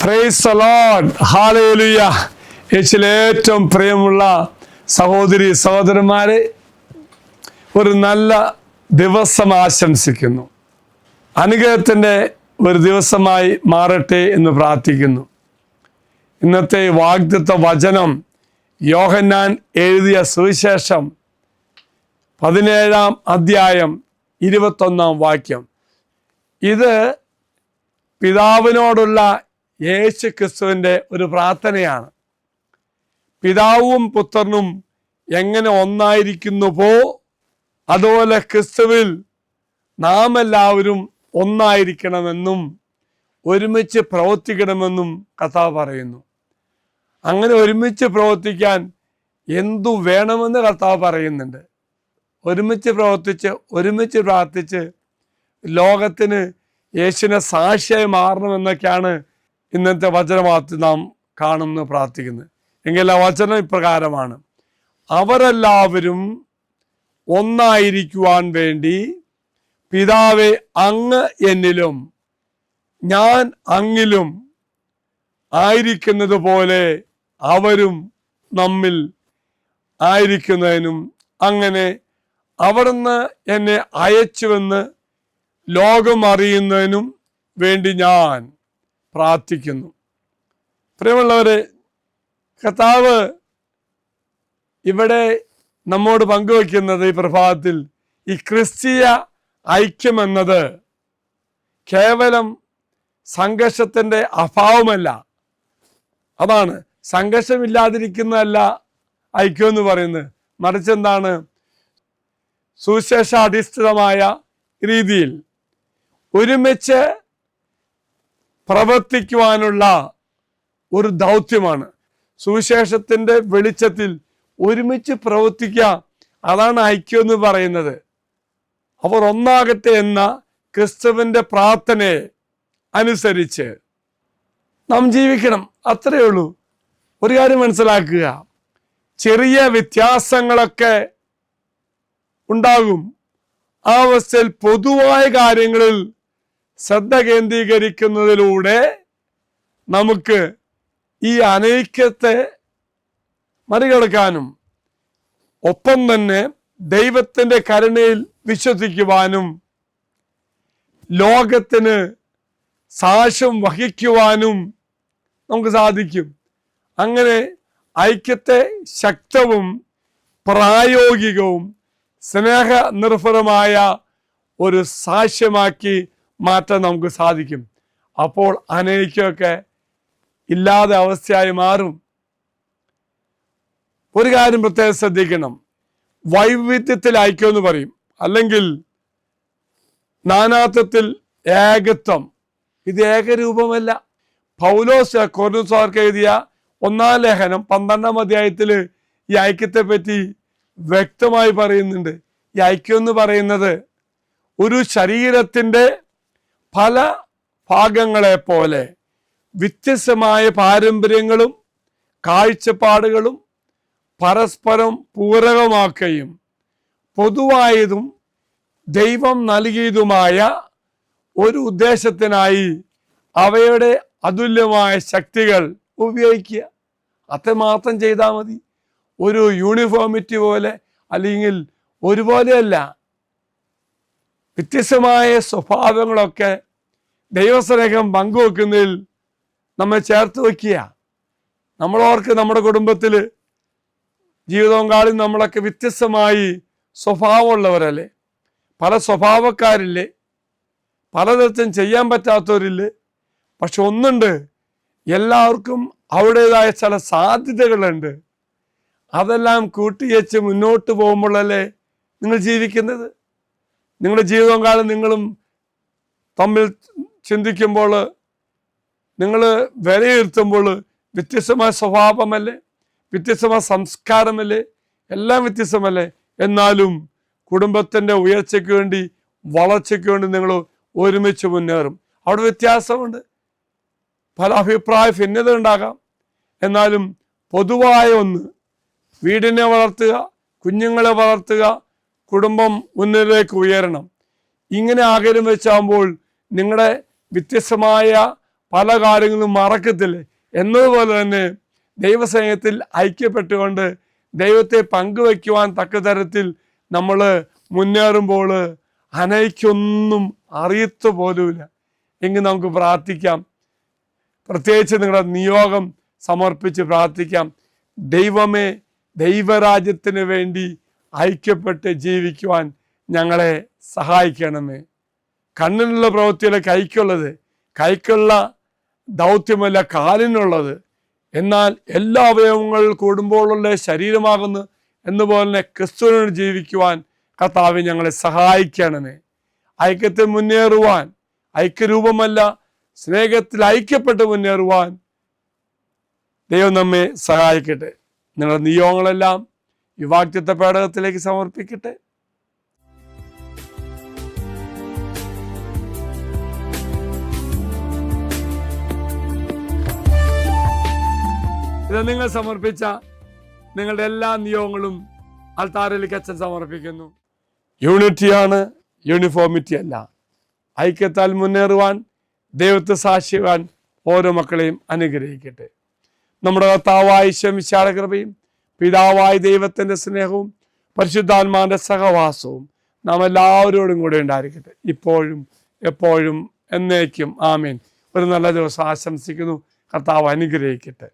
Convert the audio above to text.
Praise the Lord, hallelujah. യേശുവിൽ ഏറ്റവും പ്രിയമുള്ള സഹോദരി സഹോദരന്മാരെ, ഒരു നല്ല ദിവസം ആശംസിക്കുന്നു. അനുഗ്രഹത്തിൻ്റെ ഒരു ദിവസമായി മാറട്ടെ എന്ന് പ്രാർത്ഥിക്കുന്നു. ഇന്നത്തെ വാഗ്ദത്ത വചനം യോഹന്നാൻ എഴുതിയ സുവിശേഷം 17-ാം അധ്യായം 21-ാം വാക്യം. ഇത് പിതാവിനോടുള്ള യേശു ക്രിസ്തുവിൻ്റെ ഒരു പ്രാർത്ഥനയാണ്. പിതാവും പുത്രനും എങ്ങനെ ഒന്നായിരിക്കുന്നുവോ അതുപോലെ ക്രിസ്തുവിൽ നാം എല്ലാവരും ഒന്നായിരിക്കണമെന്നും ഒരുമിച്ച് പ്രവർത്തിക്കണമെന്നും കർത്താവ് പറയുന്നു. അങ്ങനെ ഒരുമിച്ച് പ്രവർത്തിക്കാൻ എന്തു വേണമെന്ന് കർത്താവ് പറയുന്നുണ്ട്. ഒരുമിച്ച് പ്രവർത്തിച്ച് ഒരുമിച്ച് പ്രാർത്ഥിച്ച് ലോകത്തിന് യേശുവിനെ സാക്ഷിയായി മാറണമെന്നൊക്കെയാണ് ഇന്നത്തെ വചനമാർത്തി നാം കാണുന്നു, പ്രാർത്ഥിക്കുന്നത്. എങ്കിൽ ആ വചനം ഇപ്രകാരമാണ്: അവരെല്ലാവരും ഒന്നായിരിക്കുവാൻ വേണ്ടി പിതാവേ അങ്ങ് എന്നിലും ഞാൻ അങ്ങിലും ആയിരിക്കുന്നത് പോലെ അവരും നമ്മിൽ ആയിരിക്കുന്നതിനും അങ്ങനെ അവിടുന്ന് എന്നെ അയച്ചുവെന്ന് ലോകം അറിയുന്നതിനും വേണ്ടി ഞാൻ പ്രാർത്ഥിക്കുന്നു. പ്രിയമുള്ളവരെ, കർത്താവ് ഇവിടെ നമ്മോട് പങ്കുവയ്ക്കുന്നത് ഈ പ്രഭാതത്തിൽ ഈ ക്രിസ്തീയ ഐക്യം എന്നത് കേവലം സംഘർഷത്തിൻ്റെ അഭാവമല്ല. അതാണ് സംഘർഷമില്ലാതിരിക്കുന്നതല്ല ഐക്യം എന്ന് പറയുന്നത്. മറിച്ച് എന്താണ്? സുവിശേഷാധിഷ്ഠിതമായ രീതിയിൽ ഒരുമിച്ച് പ്രവർത്തിക്കുവാനുള്ള ഒരു ദൗത്യമാണ്. സുവിശേഷത്തിൻ്റെ വെളിച്ചത്തിൽ ഒരുമിച്ച് പ്രവർത്തിക്കുക, അതാണ് ഐക്യം എന്ന് പറയുന്നത്. അവർ ഒന്നാകട്ടെ എന്ന ക്രിസ്തുവിൻ്റെ പ്രാർത്ഥനയെ അനുസരിച്ച് നാം ജീവിക്കണം. അത്രയേ ഉള്ളൂ. ഒരു കാര്യം മനസ്സിലാക്കുക, ചെറിയ വ്യത്യാസങ്ങളൊക്കെ ഉണ്ടാകും. ആ അവസ്ഥയിൽ പൊതുവായ കാര്യങ്ങളിൽ ശ്രദ്ധ കേന്ദ്രീകരിക്കുന്നതിലൂടെ നമുക്ക് ഈ അനൈക്യത്തെ മറികടക്കാനും ഒപ്പം തന്നെ ദൈവത്തിൻ്റെ കരുണയിൽ വിശ്വസിക്കുവാനും ലോകത്തിന് സാക്ഷ്യം വഹിക്കുവാനും നമുക്ക് സാധിക്കും. അങ്ങനെ ഐക്യത്തെ ശക്തവും പ്രായോഗികവും സ്നേഹനിർഭരമായ ഒരു സാക്ഷ്യമാക്കി മാറ്റാൻ നമുക്ക് സാധിക്കും. അപ്പോൾ അനൈക്യമൊക്കെ ഇല്ലാതെ അവസ്ഥയായി മാറും. ഒരു കാര്യം പ്രത്യേകം ശ്രദ്ധിക്കണം, വൈവിധ്യത്തിൽ ഐക്യം എന്ന് പറയും, അല്ലെങ്കിൽ നാനാത്വത്തിൽ ഏകത്വം. ഇത് ഏകരൂപമല്ല. പൗലോസ് കൊരിന്ത്യർക്ക് എഴുതിയ 1-ാം ലേഖനം 12-ാം അധ്യായത്തിൽ ഈ ഐക്യത്തെ പറ്റി വ്യക്തമായി പറയുന്നുണ്ട്. ഈ ഐക്യം എന്ന് പറയുന്നത് ഒരു ശരീരത്തിൻ്റെ പല ഭാഗങ്ങളെ പോലെ വ്യത്യസ്തമായ പാരമ്പര്യങ്ങളും കാഴ്ചപ്പാടുകളും പരസ്പരം പൂരകമാക്കുകയും പൊതുവായതും ദൈവം നൽകിയതുമായ ഒരു ഉദ്ദേശത്തിനായി അവയുടെ അതുല്യമായ ശക്തികൾ ഉപയോഗിക്കുക. അത്രമാത്രം ചെയ്താൽ മതി. ഒരു യൂണിഫോമിറ്റി പോലെ അല്ലെങ്കിൽ ഒരുപോലെയല്ല. വ്യത്യസ്തമായ സ്വഭാവങ്ങളൊക്കെ ദൈവസ്നേഹം പങ്കുവെക്കുന്നതിൽ നമ്മെ ചേർത്ത് വയ്ക്കുക. നമ്മളോർക്ക് നമ്മുടെ കുടുംബത്തിൽ ജീവിതവും കാലം നമ്മളൊക്കെ വ്യത്യസ്തമായി സ്വഭാവമുള്ളവരല്ലേ? പല സ്വഭാവക്കാരില്ലേ? പലതരത്തിലും ചെയ്യാൻ പറ്റാത്തവരില്ലേ? പക്ഷെ ഒന്നുണ്ട്, എല്ലാവർക്കും അവരുടേതായ ചില സാധ്യതകളുണ്ട്. അതെല്ലാം കൂട്ടിവെച്ച് മുന്നോട്ട് പോകുമ്പോഴല്ലേ നിങ്ങൾ ജീവിക്കുന്നത്. നിങ്ങളുടെ ജീവിതവും കാലം നിങ്ങളും തമ്മിൽ ചിന്തിക്കുമ്പോൾ, നിങ്ങൾ വിലയിരുത്തുമ്പോൾ വ്യത്യസ്തമായ സ്വഭാവമല്ലേ, വ്യത്യസ്തമായ സംസ്കാരമല്ലേ, എല്ലാം വ്യത്യസ്തമല്ലേ? എന്നാലും കുടുംബത്തിൻ്റെ ഉയർച്ചയ്ക്ക് വേണ്ടി വളർച്ചയ്ക്ക് വേണ്ടി നിങ്ങൾ ഒരുമിച്ച് മുന്നേറും. അവിടെ വ്യത്യാസമുണ്ട്, പല അഭിപ്രായ ഭിന്നത ഉണ്ടാകാം. എന്നാലും പൊതുവായ ഒന്ന്, വീടിനെ വളർത്തുക, കുഞ്ഞുങ്ങളെ വളർത്തുക, കുടുംബം മുന്നിലേക്ക് ഉയരണം. ഇങ്ങനെ ആഗ്രഹം വെച്ചാകുമ്പോൾ നിങ്ങളുടെ വ്യത്യസ്തമായ പല കാര്യങ്ങളും മറക്കത്തില്ലേ എന്നതുപോലെ തന്നെ ദൈവസ്നേഹത്തിൽ ഐക്യപ്പെട്ടുകൊണ്ട് ദൈവത്തെ പങ്കുവയ്ക്കുവാൻ തക്ക തരത്തിൽ നമ്മൾ മുന്നേറുമ്പോൾ അനയ്ക്കൊന്നും അറിയത്തു പോലുമില്ല. എങ്കിൽ നമുക്ക് പ്രാർത്ഥിക്കാം. പ്രത്യേകിച്ച് നിങ്ങളുടെ നിയോഗം സമർപ്പിച്ച് പ്രാർത്ഥിക്കാം. ദൈവമേ, ദൈവരാജ്യത്തിന് വേണ്ടി ഐക്യപ്പെട്ട് ജീവിക്കുവാൻ ഞങ്ങളെ സഹായിക്കണമേ. കണ്ണിനുള്ള പ്രവൃത്തിയിലെ കൈക്കുള്ള ദൗത്യമല്ല കാലിനുള്ളത്. എന്നാൽ എല്ലാ അവയവങ്ങൾ കൂടുമ്പോഴുള്ള ശരീരമാകുന്നു എന്നുപോലെ തന്നെ ക്രിസ്തുവിനോട് ജീവിക്കുവാൻ കർത്താവേ ഞങ്ങളെ സഹായിക്കണമേ. ഐക്യത്തിൽ മുന്നേറുവാൻ, ഐക്യരൂപമല്ല സ്നേഹത്തിൽ ഐക്യപ്പെട്ട് മുന്നേറുവാൻ ദൈവം നമ്മെ സഹായിക്കട്ടെ. നിങ്ങളുടെ നിയോഗങ്ങളെല്ലാം ഈ വാഗ്ദത്ത പേടകത്തിലേക്ക് സമർപ്പിക്കട്ടെ. ഇത് നിങ്ങൾ സമർപ്പിച്ച നിങ്ങളുടെ എല്ലാ നിയോഗങ്ങളും അൾത്താരയിലേക്ക് അച്ഛൻ സമർപ്പിക്കുന്നു. യൂണിറ്റിയാണ്, യൂണിഫോമിറ്റി അല്ല. ഐക്യത്താൽ മുന്നേറുവാൻ, ദൈവത്തെ സാക്ഷിയാൻ ഓരോ മക്കളെയും അനുഗ്രഹിക്കട്ടെ. നമ്മുടെ കർത്താവായ ഈശോമിശിഹായുടെ കൃപയും പിതാവായ ദൈവത്തിൻ്റെ സ്നേഹവും പരിശുദ്ധാത്മാവിൻ്റെ സഹവാസവും നാം എല്ലാവരോടും കൂടെ ഉണ്ടായിരിക്കട്ടെ, ഇപ്പോഴും എപ്പോഴും എന്നേക്കും. ആമേൻ. ഒരു നല്ല ദിവസം ആശംസിക്കുന്നു. കർത്താവ് അനുഗ്രഹിക്കട്ടെ.